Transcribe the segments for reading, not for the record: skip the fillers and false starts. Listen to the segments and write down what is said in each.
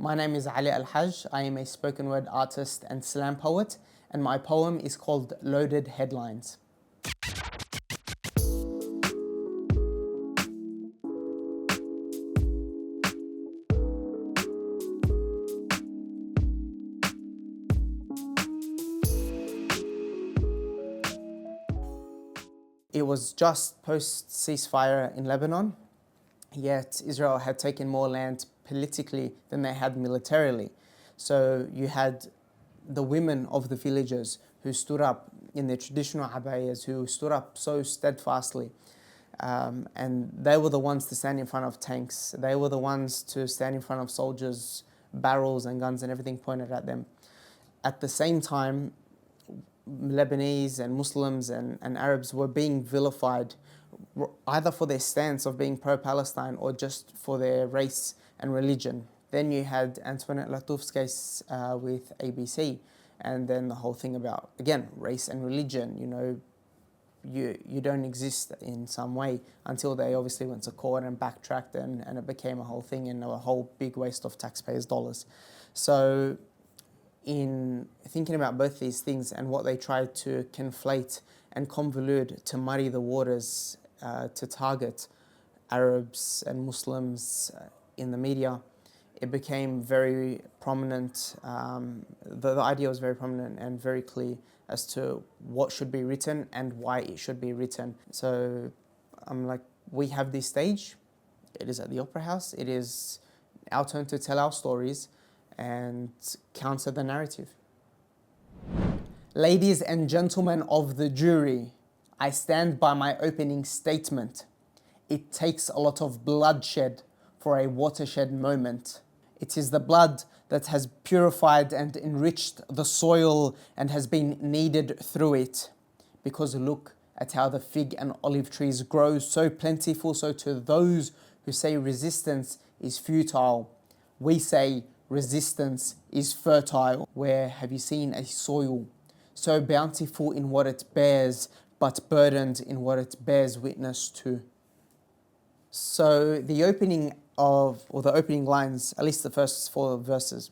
My name is Ali Al-Haj. I am a spoken word artist and slam poet, and my poem is called Loaded Headlines. It was just post-ceasefire in Lebanon, yet Israel had taken more land politically than they had militarily. So you had the women of the villages who stood up in their traditional abayas, who stood up so steadfastly. And they were the ones to stand in front of tanks. They were the ones to stand in front of soldiers, barrels and guns and everything pointed at them. At the same time, Lebanese and Muslims and Arabs were being vilified either for their stance of being pro-Palestine or just for their race and religion. Then you had Antoinette case with ABC, and then the whole thing about, again, race and religion. You don't exist in some way until they obviously went to court and backtracked, and it became a whole thing and a whole big waste of taxpayers' dollars. So in thinking about both these things and what they tried to conflate and convolute to muddy the waters to target Arabs and Muslims in the media, it became very prominent. The idea was very prominent and very clear as to what should be written and why it should be written. So I'm like, we have this stage. It is at the Opera House. It is our turn to tell our stories and counter the narrative. Ladies and gentlemen of the jury, I stand by my opening statement. It takes a lot of bloodshed for a watershed moment. It is the blood that has purified and enriched the soil and has been kneaded through it. Because look at how the fig and olive trees grow so plentiful, so to those who say resistance is futile, we say resistance is fertile. Where have you seen a soil so bountiful in what it bears, but burdened in what it bears witness to? So the opening lines, at least the first 4 verses,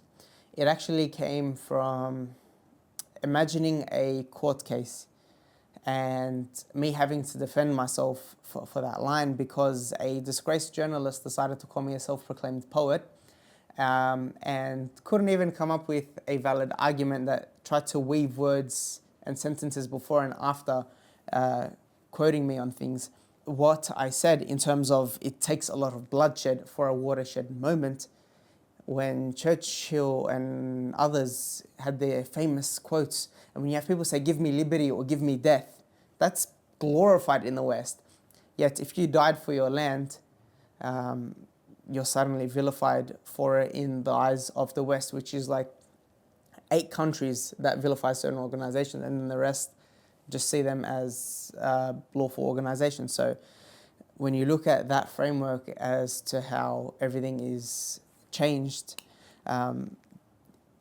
it actually came from imagining a court case and me having to defend myself for that line because a disgraced journalist decided to call me a self-proclaimed poet and couldn't even come up with a valid argument that tried to weave words and sentences before and after quoting me on things. What I said in terms of it takes a lot of bloodshed for a watershed moment, when Churchill and others had their famous quotes, and when you have people say, give me liberty or give me death, that's glorified in the West. Yet if you died for your land, you're suddenly vilified for it in the eyes of the West, which is like 8 countries that vilify certain organizations, and then the rest just see them as lawful organizations. So when you look at that framework as to how everything is changed,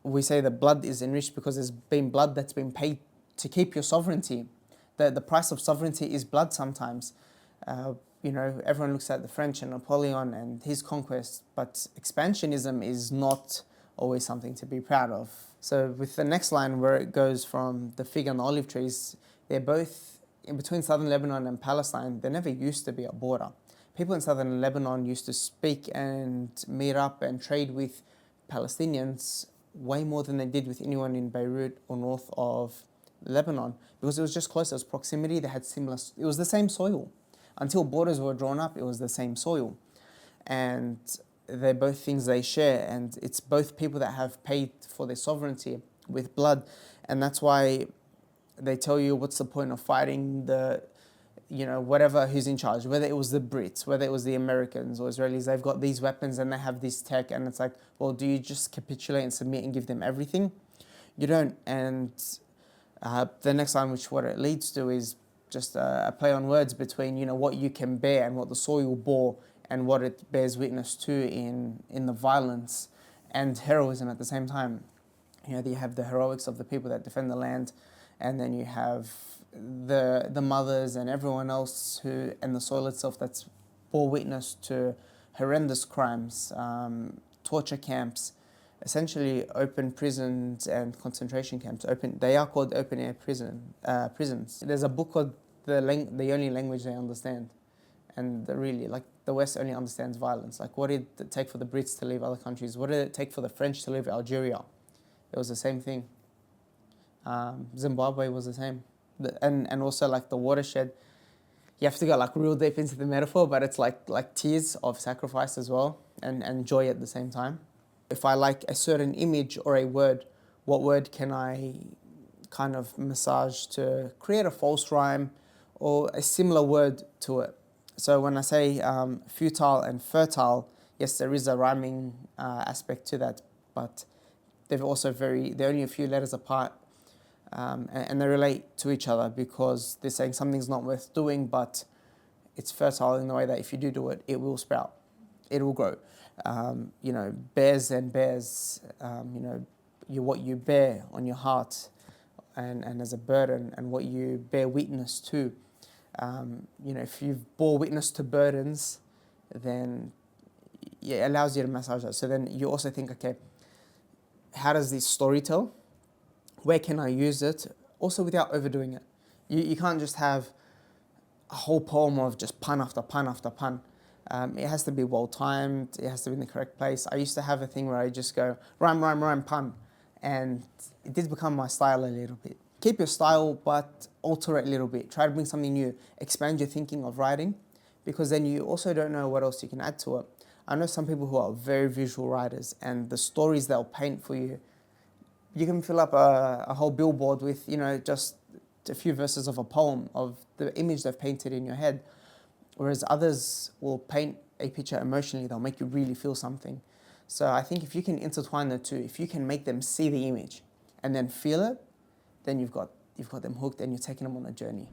we say that blood is enriched because there's been blood that's been paid to keep your sovereignty. The price of sovereignty is blood sometimes. Everyone looks at the French and Napoleon and his conquest, but expansionism is not always something to be proud of. So with the next line where it goes from the fig and the olive trees, they're both in between Southern Lebanon and Palestine. There never used to be a border. People in Southern Lebanon used to speak and meet up and trade with Palestinians way more than they did with anyone in Beirut or north of Lebanon, because it was just close. There was proximity. They had similar. It was the same soil. Until borders were drawn up, it was the same soil. And they're both things they share, and it's both people that have paid for their sovereignty with blood. And that's why they tell you what's the point of fighting whatever who's in charge, whether it was the Brits, whether it was the Americans or Israelis. They've got these weapons and they have this tech, and it's like, well, do you just capitulate and submit and give them everything? You don't. And the next line, which what it leads to, is just a play on words between what you can bear and what the soil bore and what it bears witness to in the violence and heroism at the same time. You have the heroics of the people that defend the land, and then you have the mothers and everyone else and the soil itself that's bore witness to horrendous crimes, torture camps, essentially open prisons and concentration camps. They are called open-air prisons. There's a book called The Only Language They Understand. And really, like, the West only understands violence. Like, what did it take for the Brits to leave other countries? What did it take for the French to leave Algeria? It was the same thing. Zimbabwe was the same. And also, like, the watershed, you have to go, like, real deep into the metaphor, but it's like tears of sacrifice as well, and joy at the same time. If I like a certain image or a word, what word can I kind of massage to create a false rhyme or a similar word to it? So when I say futile and fertile, yes, there is a rhyming aspect to that, but they're only a few letters apart, and they relate to each other because they're saying something's not worth doing, but it's fertile in the way that if you do it, it will sprout, it will grow. Bears and bears, what you bear on your heart and as a burden, and what you bear witness to. If you've bore witness to burdens, then it allows you to massage that. So then you also think, okay, how does this story tell? Where can I use it? Also without overdoing it. You can't just have a whole poem of just pun after pun after pun. It has to be well timed. It has to be in the correct place. I used to have a thing where I just go rhyme, rhyme, rhyme, pun, and it did become my style a little bit. Keep your style, but alter it a little bit. Try to bring something new. Expand your thinking of writing, because then you also don't know what else you can add to it. I know some people who are very visual writers, and the stories they'll paint for you, you can fill up a whole billboard with, just a few verses of a poem, of the image they've painted in your head. Whereas others will paint a picture emotionally, they'll make you really feel something. So I think if you can intertwine the two, if you can make them see the image and then feel it, then you've got them hooked and you're taking them on a journey.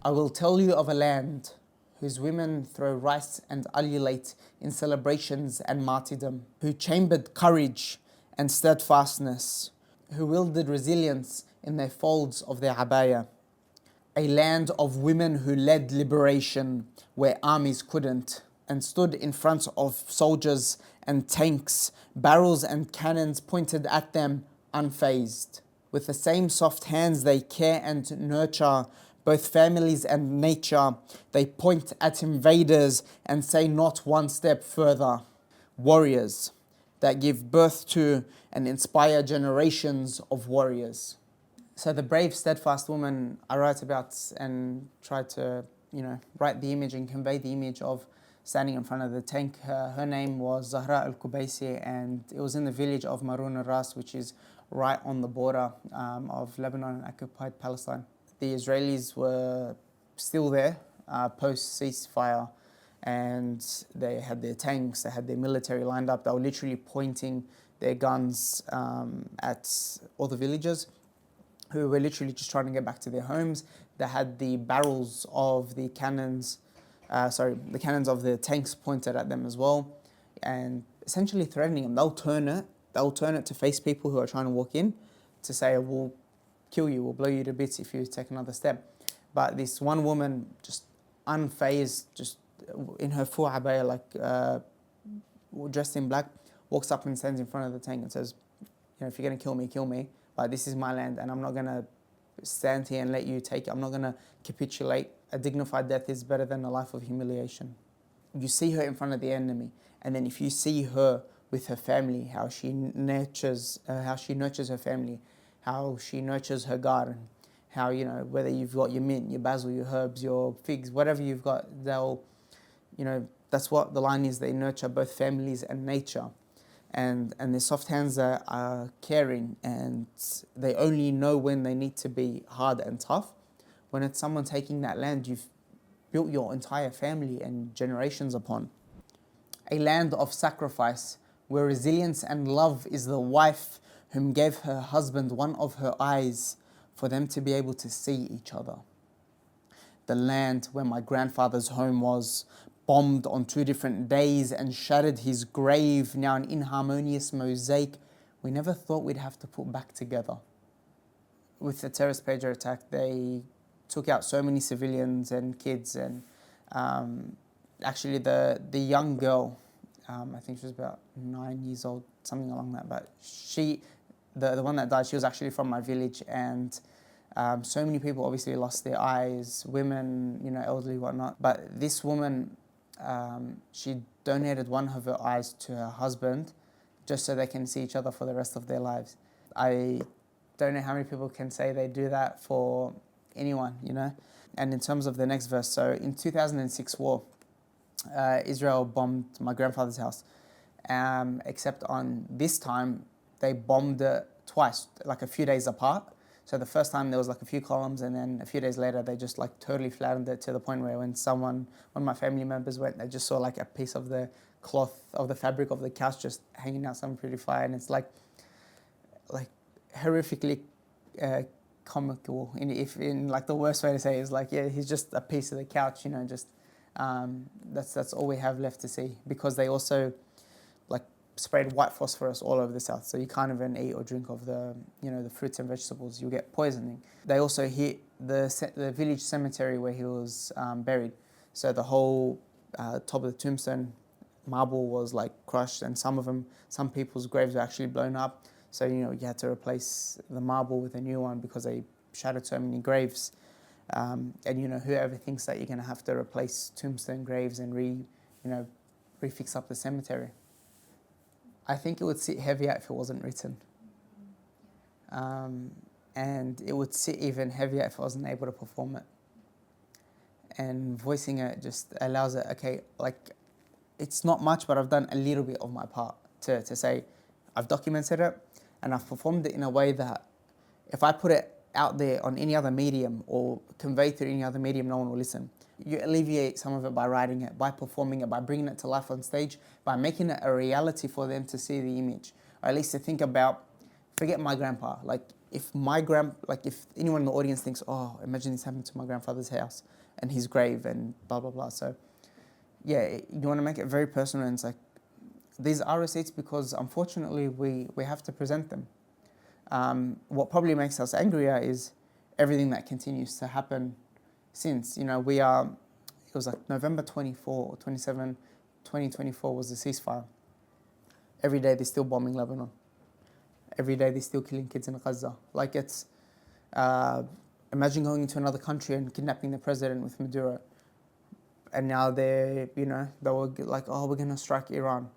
I will tell you of a land whose women throw rice and ululate in celebrations and martyrdom, who chambered courage and steadfastness, who wielded resilience in their folds of their abaya. A land of women who led liberation where armies couldn't, and stood in front of soldiers and tanks, barrels and cannons pointed at them unfazed. With the same soft hands they care and nurture both families and nature. They point at invaders and say not one step further. Warriors that give birth to and inspire generations of warriors. So the brave, steadfast woman I write about and try to, write the image and convey the image of standing in front of the tank. Her name was Zahra al-Kubaisi, and it was in the village of Marun al-Ras, which is right on the border of Lebanon and occupied Palestine. The Israelis were still there post-ceasefire, and they had their tanks, they had their military lined up. They were literally pointing their guns at all the villagers who were literally just trying to get back to their homes. They had the barrels of the cannons, the cannons of the tanks pointed at them as well, and essentially threatening them. They'll turn it to face people who are trying to walk in to say, we'll kill you, we'll blow you to bits if you take another step. But this one woman, just unfazed, just in her full abaya, dressed in black, walks up and stands in front of the tank and says, if you're going to kill me, kill me. But this is my land, and I'm not going to stand here and let you take it. I'm not going to capitulate. A dignified death is better than a life of humiliation. You see her in front of the enemy, and then if you see her with her family, how she nurtures her family, how she nurtures her garden, how, whether you've got your mint, your basil, your herbs, your figs, whatever you've got, that's what the line is. They nurture both families and nature. And their soft hands are caring, and they only know when they need to be hard and tough. When it's someone taking that land you've built your entire family and generations upon. A land of sacrifice, where resilience and love is the wife whom gave her husband one of her eyes for them to be able to see each other. The land where my grandfather's home was, bombed on 2 different days and shattered his grave, now an inharmonious mosaic we never thought we'd have to put back together. With the terrorist pager attack, they took out so many civilians and kids, and actually the young girl I think she was about 9 years old, something along that. But the one that died, she was actually from my village, and so many people obviously lost their eyes, women, elderly, whatnot. But this woman, she donated one of her eyes to her husband just so they can see each other for the rest of their lives. I don't know how many people can say they do that for anyone, And in terms of the next verse, so in 2006 war, Israel bombed my grandfather's house, except on this time, they bombed it twice, like a few days apart. So the first time there was like a few columns, and then a few days later they just like totally flattened it to the point where when one of my family members went, they just saw like a piece of the cloth of the fabric of the couch just hanging out something pretty far, and it's like horrifically comical. In like the worst way to say it is like, yeah, he's just a piece of the couch, just that's all we have left to see, because they also like sprayed white phosphorus all over the south, so you can't even eat or drink of the the fruits and vegetables. You'll get poisoning. They also hit the village cemetery where he was buried, so the whole top of the tombstone marble was like crushed, and some people's graves were actually blown up, so you had to replace the marble with a new one because they shattered so many graves. And whoever thinks that you're going to have to replace tombstone graves and refix up the cemetery, I think it would sit heavier if it wasn't written. And it would sit even heavier if I wasn't able to perform it. And voicing it just allows it, okay, like, it's not much, but I've done a little bit of my part to say I've documented it and I've performed it in a way that if I put it out there on any other medium or convey through any other medium, no one will listen. You alleviate some of it by writing it, by performing it, by bringing it to life on stage, by making it a reality for them to see the image, or at least to think about. Forget my grandpa. Like if anyone in the audience thinks, oh, imagine this happened to my grandfather's house and his grave and blah blah blah. So yeah, you want to make it very personal, and it's like these are receipts because unfortunately we have to present them. What probably makes us angrier is everything that continues to happen since. It was like November 24 or 27, 2024 was the ceasefire. Every day they're still bombing Lebanon. Every day they're still killing kids in Gaza. Like it's, imagine going into another country and kidnapping the president with Maduro. And now they were like, oh, we're going to strike Iran.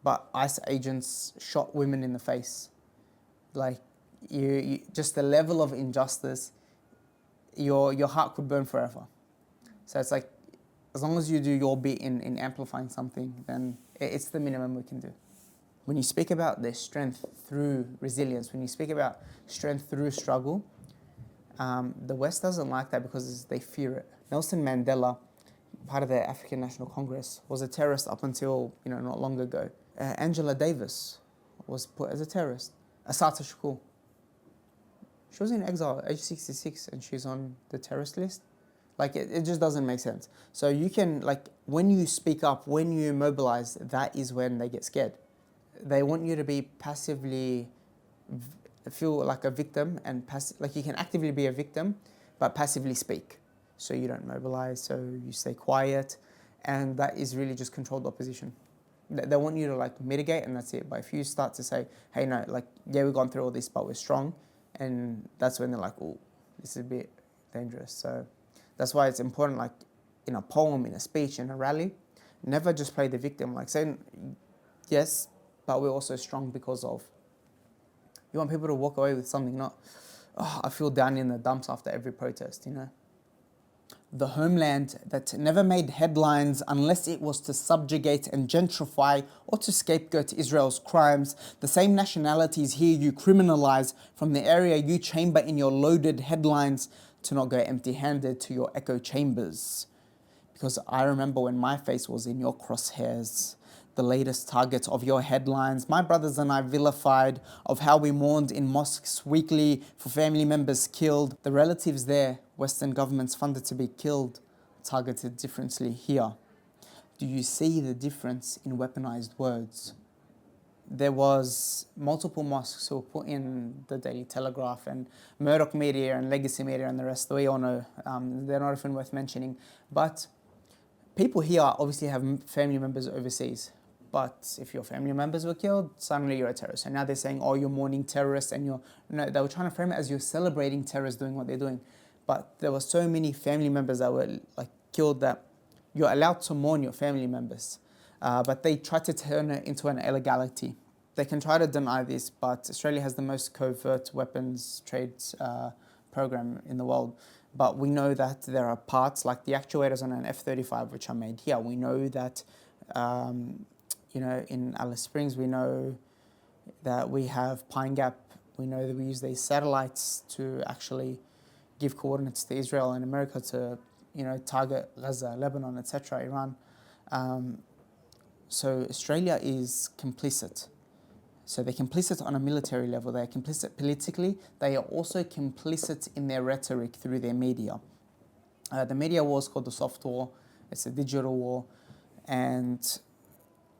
But ICE agents shot women in the face. Like, you just the level of injustice, your heart could burn forever. So it's like, as long as you do your bit in amplifying something, then it's the minimum we can do. When you speak about their strength through resilience, when you speak about strength through struggle, the West doesn't like that because they fear it. Nelson Mandela, part of the African National Congress, was a terrorist up until not long ago. Angela Davis was put as a terrorist. Assata Shakur, she was in exile at age 66 and she's on the terrorist list. Like, it just doesn't make sense. So you can, when you speak up, when you mobilize, that is when they get scared. They want you to be passively, feel like a victim, and you can actively be a victim, but passively speak. So you don't mobilize, so you stay quiet, and that is really just controlled opposition. They want you to mitigate, and that's it. But if you start to say, hey, no, yeah, we've gone through all this, but we're strong, and that's when they're like, oh, this is a bit dangerous. So that's why it's important, in a poem, in a speech, in a rally, never just play the victim. Saying, yes, but we're also strong because of. You want people to walk away with something, not, oh, I feel down in the dumps after every protest, The homeland that never made headlines unless it was to subjugate and gentrify or to scapegoat Israel's crimes. The same nationalities here you criminalize from the area you chamber in your loaded headlines to not go empty-handed to your echo chambers. Because I remember when my face was in your crosshairs, the latest target of your headlines, my brothers and I vilified of how we mourned in mosques weekly for family members killed. The relatives there, Western governments funded to be killed, targeted differently here. Do you see the difference in weaponized words? There was multiple mosques who were put in the Daily Telegraph and Murdoch media and legacy media and the rest. We all know they're not often worth mentioning. But people here obviously have family members overseas. But if your family members were killed, suddenly you're a terrorist. So now they're saying, oh, you're mourning terrorists, and they were trying to frame it as you're celebrating terrorists doing what they're doing. But there were so many family members that were like killed that you're allowed to mourn your family members. But they tried to turn it into an illegality. They can try to deny this, but Australia has the most covert weapons trade program in the world. But we know that there are parts like the actuators on an F-35 which are made here. We know that, in Alice Springs, we know that we have Pine Gap. We know that we use these satellites to actually give coordinates to Israel and America to, target Gaza, Lebanon, etc., Iran. So Australia is complicit. So they're complicit on a military level, they're complicit politically, they are also complicit in their rhetoric through their media. The media war is called the soft war, it's a digital war, and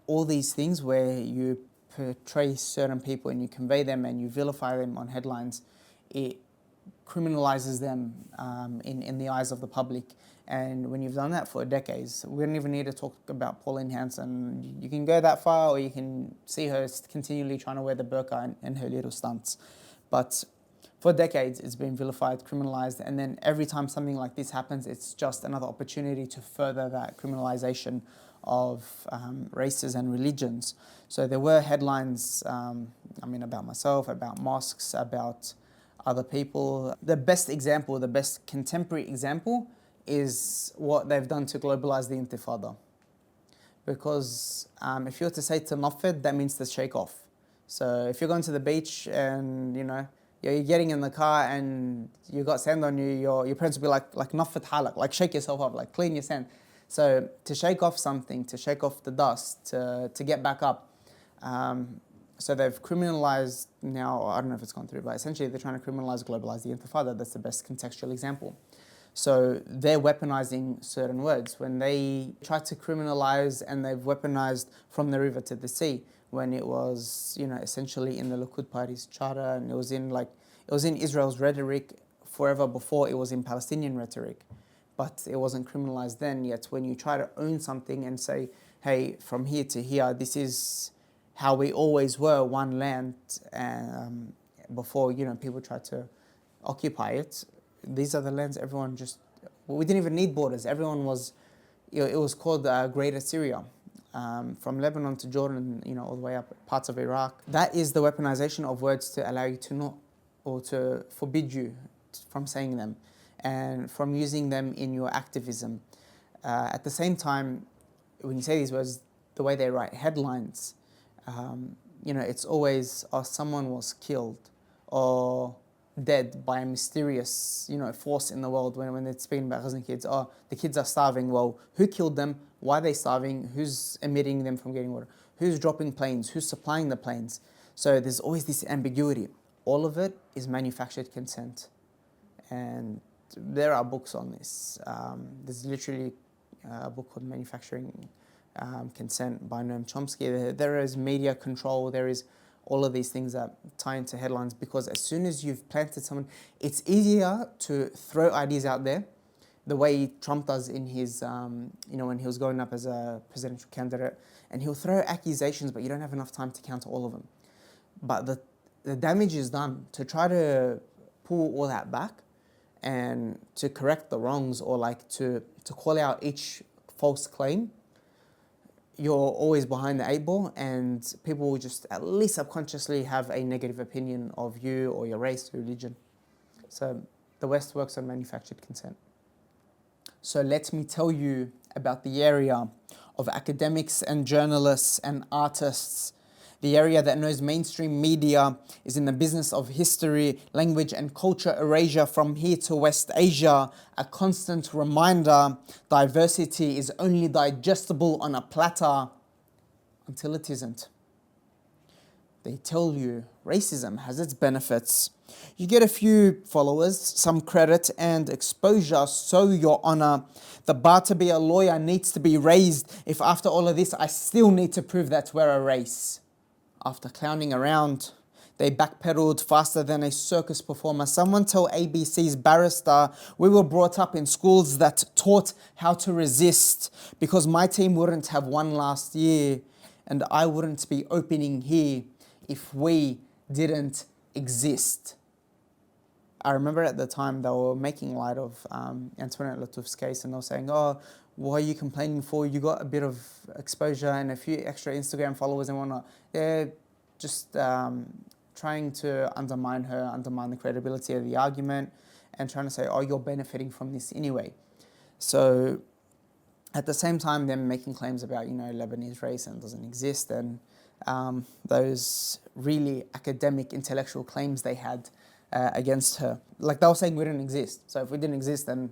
all these things where you portray certain people and you convey them and you vilify them on headlines, it criminalizes them in the eyes of the public. And when you've done that for decades, we don't even need to talk about Pauline Hanson. You can go that far, or you can see her continually trying to wear the burqa and her little stunts. But for decades, it's been vilified, criminalized, and then every time something like this happens, it's just another opportunity to further that criminalization of races and religions. So there were headlines, about myself, about mosques, about other people. The best example, the best contemporary example is what they've done to globalize the Intifada. Because if you were to say to nafid, that means to shake off. So if you're going to the beach and, you're getting in the car and you got sand on you, your parents will be like nafid halak, like shake yourself off, like clean your sand. So to shake off something, to shake off the dust, to get back up. So they've criminalized now, I don't know if it's gone through, but essentially they're trying to globalize the Intifada. That's the best contextual example. So they're weaponizing certain words. When they try to criminalize, and they've weaponized from the river to the sea, when it was, essentially in the Likud Party's charter, and it was in Israel's rhetoric forever before it was in Palestinian rhetoric. But it wasn't criminalized then, yet when you try to own something and say, hey, from here to here, this is how we always were, one land, before, people tried to occupy it. These are the lands we didn't even need borders. Everyone was, it was called Greater Syria, from Lebanon to Jordan, all the way up parts of Iraq. That is the weaponization of words to allow you to not, or to forbid you from saying them and from using them in your activism. At the same time, when you say these words, the way they write headlines, it's always, someone was killed or dead by a mysterious, force in the world. When they're speaking about Ghazni kids, the kids are starving. Well, who killed them? Why are they starving? Who's emitting them from getting water? Who's dropping planes? Who's supplying the planes? So there's always this ambiguity. All of it is manufactured consent. And there are books on this. There's literally a book called Manufacturing Consent by Noam Chomsky. There is media control. There is all of these things that tie into headlines, because as soon as you've planted someone, it's easier to throw ideas out there the way Trump does in his, when he was going up as a presidential candidate, and he'll throw accusations, but you don't have enough time to counter all of them. But the damage is done. To try to pull all that back and to correct the wrongs, or to call out each false claim, you're always behind the 8 ball, and people will just at least subconsciously have a negative opinion of you or your race or religion. So the West works on manufactured consent. So let me tell you about the area of academics and journalists and artists. The area that knows mainstream media is in the business of history, language and culture erasure from here to West Asia. A constant reminder, diversity is only digestible on a platter until it isn't. They tell you racism has its benefits. You get a few followers, some credit and exposure, so your honor. The bar to be a lawyer needs to be raised if after all of this I still need to prove that we're a race. After clowning around, they backpedaled faster than a circus performer. Someone tell ABC's barrister we were brought up in schools that taught how to resist, because my team wouldn't have won last year. and I wouldn't be opening here if we didn't exist. I remember at the time they were making light of Antoinette's case, and they were saying, oh, what are you complaining for? You got a bit of exposure and a few extra Instagram followers and whatnot. They're just trying to undermine her, undermine the credibility of the argument, and trying to say, oh, you're benefiting from this anyway. So at the same time, them making claims about, Lebanese race and doesn't exist, and those really academic, intellectual claims they had against her. Like, they were saying we didn't exist. So if we didn't exist, then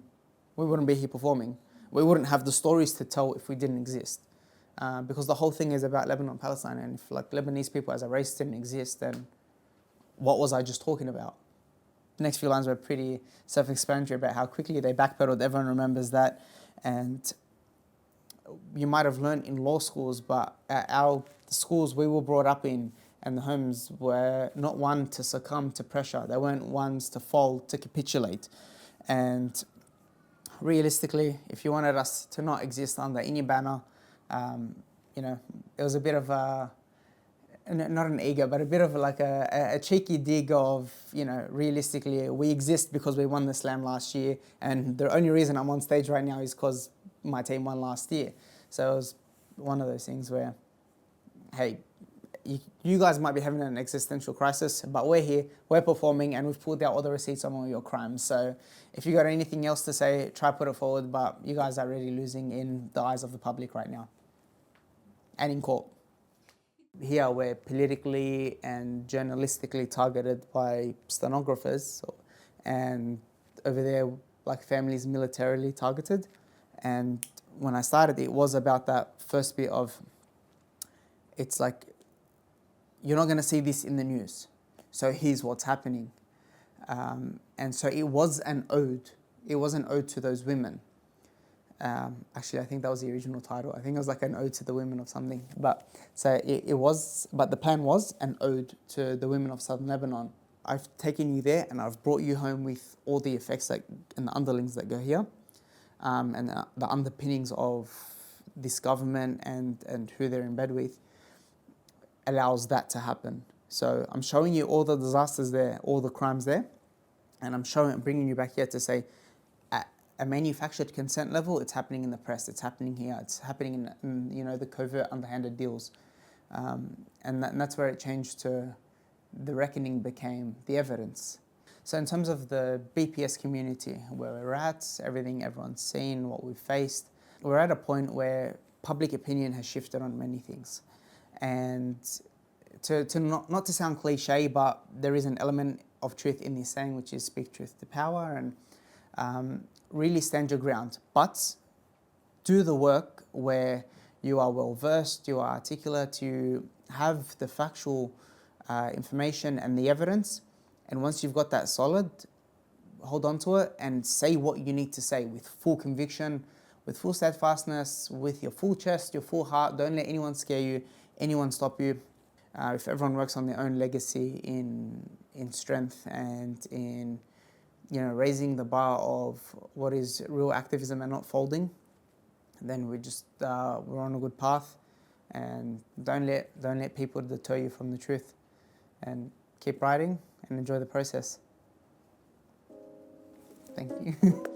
we wouldn't be here performing. We wouldn't have the stories to tell if we didn't exist. Because the whole thing is about Lebanon and Palestine, and if Lebanese people as a race didn't exist, then what was I just talking about? The next few lines were pretty self-explanatory about how quickly they backpedaled. Everyone remembers that. And you might have learned in law schools, but at our schools we were brought up in, and the homes were not one to succumb to pressure. They weren't ones to fold, to capitulate. And realistically, if you wanted us to not exist under any banner, it was a bit of a, not an ego, but a bit of like a cheeky dig of, realistically, we exist because we won the slam last year, and the only reason I'm on stage right now is because my team won last year. So it was one of those things where, hey, you guys might be having an existential crisis, but we're here, we're performing, and we've pulled out all the receipts on all your crimes. So if you got anything else to say, try put it forward, but you guys are really losing in the eyes of the public right now and in court. Here we're politically and journalistically targeted by stenographers, and over there, like, families militarily targeted. And when I started, it was about that first bit of, it's like, you're not going to see this in the news, so here's what's happening. And so it was an ode. It was an ode to those women. Actually, I think that was the original title. I think it was like an ode to the women of something. But so it was, but the plan was an ode to the women of Southern Lebanon. I've taken you there, and I've brought you home with all the effects and the underlings that go here, and the underpinnings of this government and who they're in bed with allows that to happen. So I'm showing you all the disasters there, all the crimes there, and I'm bringing you back here to say, at a manufactured consent level, it's happening in the press, it's happening here, it's happening in the covert, underhanded deals, and that's where it changed to the reckoning became the evidence. So in terms of the BPS community, where we're at, everyone's seen, what we've faced, we're at a point where public opinion has shifted on many things. And to not to sound cliche, but there is an element of truth in this saying, which is speak truth to power, and really stand your ground. But do the work where you are well versed, you are articulate, you have the factual information and the evidence. And once you've got that solid, hold on to it and say what you need to say with full conviction, with full steadfastness, with your full chest, your full heart. Don't let anyone scare you, anyone stop you. If everyone works on their own legacy in strength and in raising the bar of what is real activism and not folding, then we're on a good path. And don't let people deter you from the truth. And keep writing and enjoy the process. Thank you.